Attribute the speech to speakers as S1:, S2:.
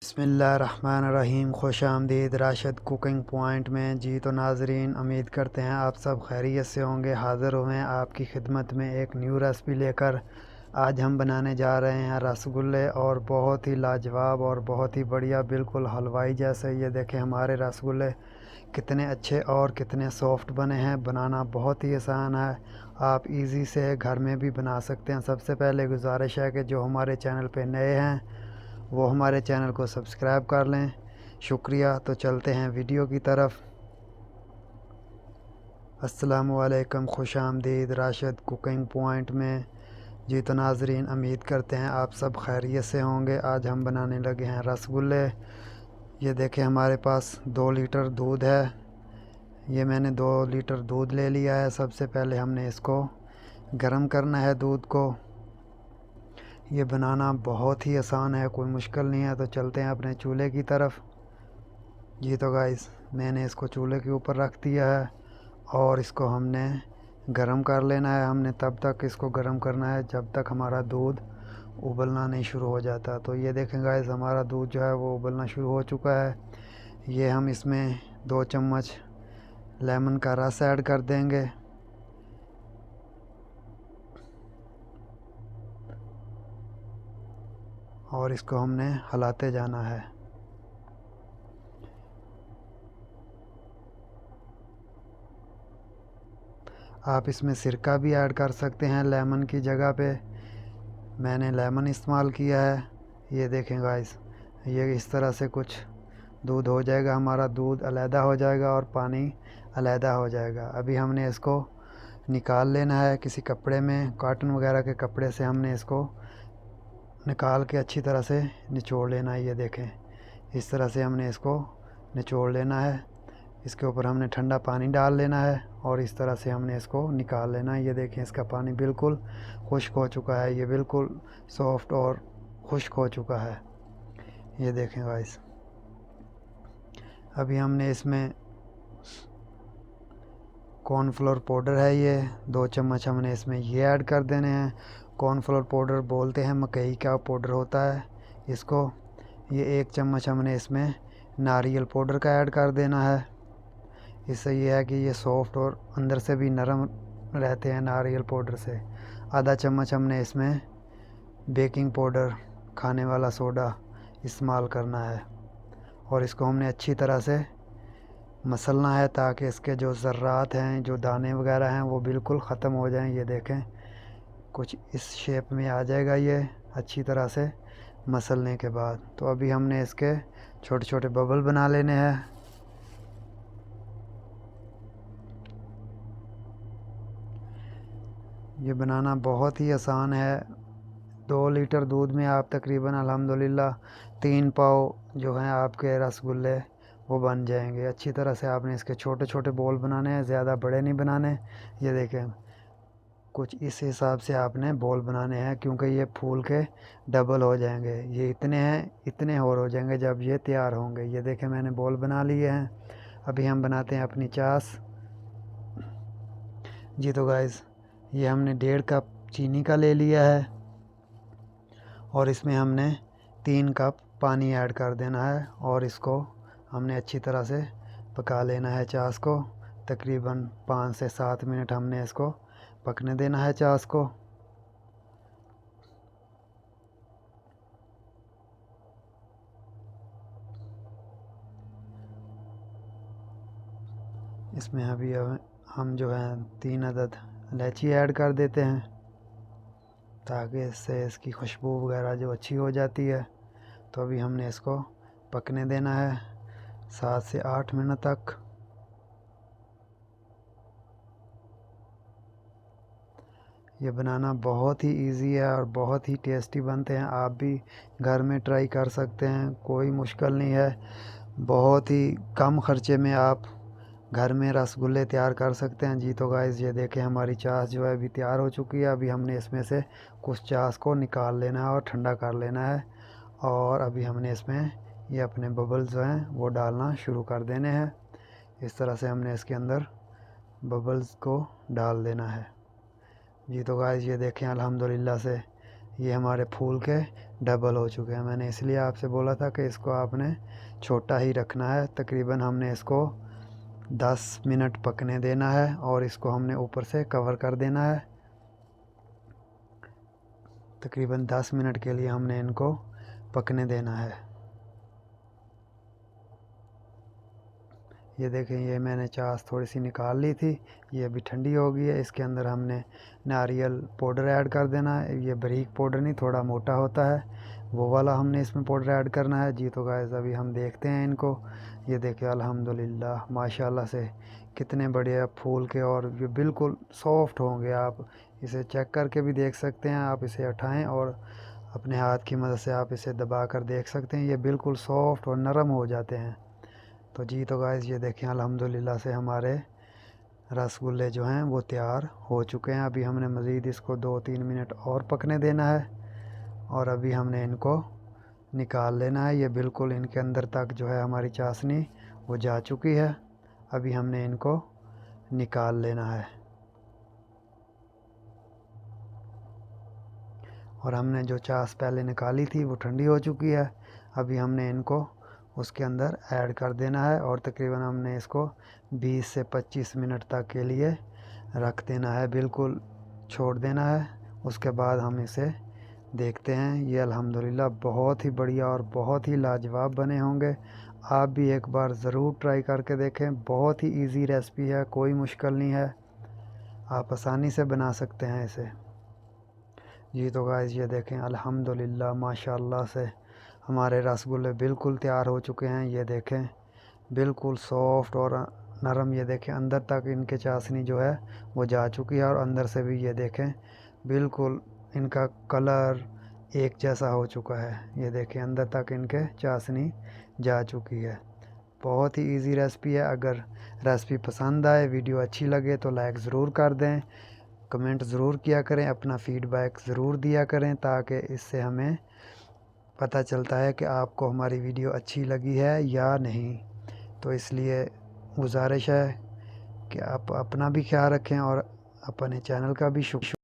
S1: बिस्मिल्लाहिर्रहमानिर्रहीम। खुश आमदीद राशिद कुकिंग पॉइंट में जी। तो नाजरीन, उम्मीद करते हैं आप सब खैरियत से होंगे। हाज़िर हुए हैं आपकी खिदमत में एक न्यू रेसिपी लेकर। आज हम बनाने जा रहे हैं रसगुल्ले, और बहुत ही लाजवाब और बहुत ही बढ़िया, बिल्कुल हलवाई जैसे। ये देखें हमारे रसगुल्ले कितने अच्छे और कितने सॉफ्ट बने हैं। बनाना बहुत ही आसान है, आप इजी से घर में भी बना सकते हैं। सबसे पहले गुजारिश है कि जो हमारे चैनल पे नए हैं वो हमारे चैनल को सब्सक्राइब कर लें। शुक्रिया। तो चलते हैं वीडियो की तरफ। अस्सलामुअलैकुम, खुश आमदीद राशिद कुकिंग पॉइंट में जी। तो नाजरीन, उम्मीद करते हैं आप सब खैरियत से होंगे। आज हम बनाने लगे हैं रसगुल्ले। ये देखें हमारे पास 2 लीटर दूध है। ये मैंने 2 लीटर दूध ले लिया है। सबसे पहले हमने इसको गर्म करना है दूध को। ये बनाना बहुत ही आसान है, कोई मुश्किल नहीं है। तो चलते हैं अपने चूल्हे की तरफ जी। तो गाइस, मैंने इसको चूल्हे के ऊपर रख दिया है और इसको हमने गरम कर लेना है। हमने तब तक इसको गरम करना है जब तक हमारा दूध उबलना नहीं शुरू हो जाता। तो ये देखें गाइस, हमारा दूध जो है वो उबलना शुरू हो चुका है। ये हम इसमें 2 चम्मच लेमन का रस ऐड कर देंगे। और इसको हमने हिलाते जाना है। आप इसमें सिरका भी ऐड कर सकते हैं लेमन की जगह पे। मैंने लेमन इस्तेमाल किया है। ये देखें गाइस, ये इस तरह से कुछ दूध हो जाएगा। हमारा दूध अलहदा हो जाएगा और पानी अलहदा हो जाएगा। अभी हमने इसको निकाल लेना है किसी कपड़े में। कॉटन वगैरह के कपड़े से हमने इसको निकाल के अच्छी तरह से निचोड़ लेना है। ये देखें, इस तरह से हमने इसको निचोड़ लेना है। इसके ऊपर हमने ठंडा पानी डाल लेना है और इस तरह से हमने इसको निकाल लेना है। ये देखें, इसका पानी बिल्कुल खुश्क हो चुका है। ये बिल्कुल सॉफ्ट और खुश्क हो चुका है। ये देखें गाइस, अभी हमने इसमें कॉर्नफ्लोर पाउडर है, ये 2 चम्मच हमने इसमें ये ऐड कर देने हैं। कॉर्नफ्लोर पाउडर बोलते हैं, मकई का पाउडर होता है इसको। ये 1 चम्मच हमने इसमें नारियल पाउडर का ऐड कर देना है। इससे ये है कि ये सॉफ्ट और अंदर से भी नरम रहते हैं नारियल पाउडर से। आधा चम्मच हमने इसमें बेकिंग पाउडर, खाने वाला सोडा इस्तेमाल करना है। और इसको हमने अच्छी तरह से मसलना है ताकि इसके जो ज़र्रात हैं, जो दाने वगैरह हैं, वो बिल्कुल ख़त्म हो जाएं। ये देखें, कुछ इस शेप में आ जाएगा ये अच्छी तरह से मसलने के बाद। तो अभी हमने इसके छोटे छोटे बबल बना लेने हैं। ये बनाना बहुत ही आसान है। 2 लीटर दूध में आप तकरीबन अल्हम्दुलिल्लाह 3 पाव जो हैं आपके रसगुल्ले वो बन जाएंगे। अच्छी तरह से आपने इसके छोटे छोटे बॉल बनाने हैं, ज़्यादा बड़े नहीं बनाने। ये देखें, कुछ इस हिसाब से आपने बॉल बनाने हैं, क्योंकि ये फूल के डबल हो जाएंगे। ये इतने हैं, इतने और हो जाएंगे जब ये तैयार होंगे। ये देखें, मैंने बॉल बना लिए हैं। अभी हम बनाते हैं अपनी चास जी। तो गाइस, ये हमने 1.5 कप चीनी का ले लिया है और इसमें हमने 3 कप पानी ऐड कर देना है और इसको हमने अच्छी तरह से पका लेना है। चास को तकरीबन 5 से 7 मिनट हमने इसको पकने देना है चास को। इसमें अभी हम जो है 3 अदद इलायची ऐड कर देते हैं ताकि इससे इसकी खुशबू वगैरह जो अच्छी हो जाती है। तो अभी हमने इसको पकने देना है 7 से 8 मिनट तक। ये बनाना बहुत ही इजी है और बहुत ही टेस्टी बनते हैं। आप भी घर में ट्राई कर सकते हैं, कोई मुश्किल नहीं है। बहुत ही कम ख़र्चे में आप घर में रसगुल्ले तैयार कर सकते हैं जी। तो गाइस, ये देखें हमारी चास जो है अभी तैयार हो चुकी है। अभी हमने इसमें से कुछ चास को निकाल लेना है और ठंडा कर लेना है। और अभी हमने इसमें ये अपने बबल्स जो हैं वो डालना शुरू कर देने हैं। इस तरह से हमने इसके अंदर बबल्स को डाल देना है जी। तो गाइस, ये देखें अल्हम्दुलिल्लाह से ये हमारे फूल के डबल हो चुके हैं। मैंने इसलिए आपसे बोला था कि इसको आपने छोटा ही रखना है। तकरीबन हमने इसको 10 मिनट पकने देना है और इसको हमने ऊपर से कवर कर देना है। तकरीबन 10 मिनट के लिए हमने इनको पकने देना है। ये देखें, ये मैंने छाछ थोड़ी सी निकाल ली थी, ये अभी ठंडी हो गई है। इसके अंदर हमने नारियल पाउडर ऐड कर देना है। ये बारीक पाउडर नहीं, थोड़ा मोटा होता है, वो वाला हमने इसमें पाउडर ऐड करना है जी। तो गाइस अभी हम देखते हैं इनको। ये देखिए अल्हम्दुलिल्लाह माशाल्लाह से कितने बढ़िया फूल के, और ये बिल्कुल सॉफ्ट होंगे। आप इसे चेक करके भी देख सकते हैं। आप इसे उठाएं और अपने हाथ की मदद से आप इसे दबा कर देख सकते हैं। ये बिल्कुल सॉफ्ट और नरम हो जाते हैं। तो जी तो गाइस ये देखें अल्हम्दुलिल्लाह से हमारे रसगुल्ले जो हैं वो तैयार हो चुके हैं। अभी हमने मज़ीद इसको 2-3 मिनट और पकने देना है और अभी हमने इनको निकाल लेना है। ये बिल्कुल इनके अंदर तक जो है हमारी चाशनी वो जा चुकी है। अभी हमने इनको निकाल लेना है और हमने जो चाश पहले निकाली थी वो ठंडी हो चुकी है। अभी हमने इनको उसके अंदर ऐड कर देना है और तकरीबन हमने इसको 20 से 25 मिनट तक के लिए रख देना है, बिल्कुल छोड़ देना है। उसके बाद हम इसे देखते हैं। ये अल्हम्दुलिल्लाह बहुत ही बढ़िया और बहुत ही लाजवाब बने होंगे। आप भी एक बार ज़रूर ट्राई करके देखें। बहुत ही इजी रेसिपी है, कोई मुश्किल नहीं है, आप आसानी से बना सकते हैं इसे जी। तो गाइस ये देखें अल्हम्दुलिल्लाह माशाल्लाह से हमारे रसगुल्ले बिल्कुल तैयार हो चुके हैं। ये देखें बिल्कुल सॉफ्ट और नरम। ये देखें अंदर तक इनके चाशनी जो है वो जा चुकी है और अंदर से भी ये देखें बिल्कुल इनका कलर एक जैसा हो चुका है। ये देखें अंदर तक इनके चाशनी जा चुकी है। बहुत ही इजी रेसिपी है। अगर रेसिपी पसंद आए, वीडियो अच्छी लगे तो लाइक ज़रूर कर दें, कमेंट ज़रूर किया करें, अपना फ़ीडबैक ज़रूर दिया करें, ताकि इससे हमें पता चलता है कि आपको हमारी वीडियो अच्छी लगी है या नहीं। तो इसलिए गुजारिश है कि आप अपना भी ख्याल रखें और अपने चैनल का भी शुक्रिया।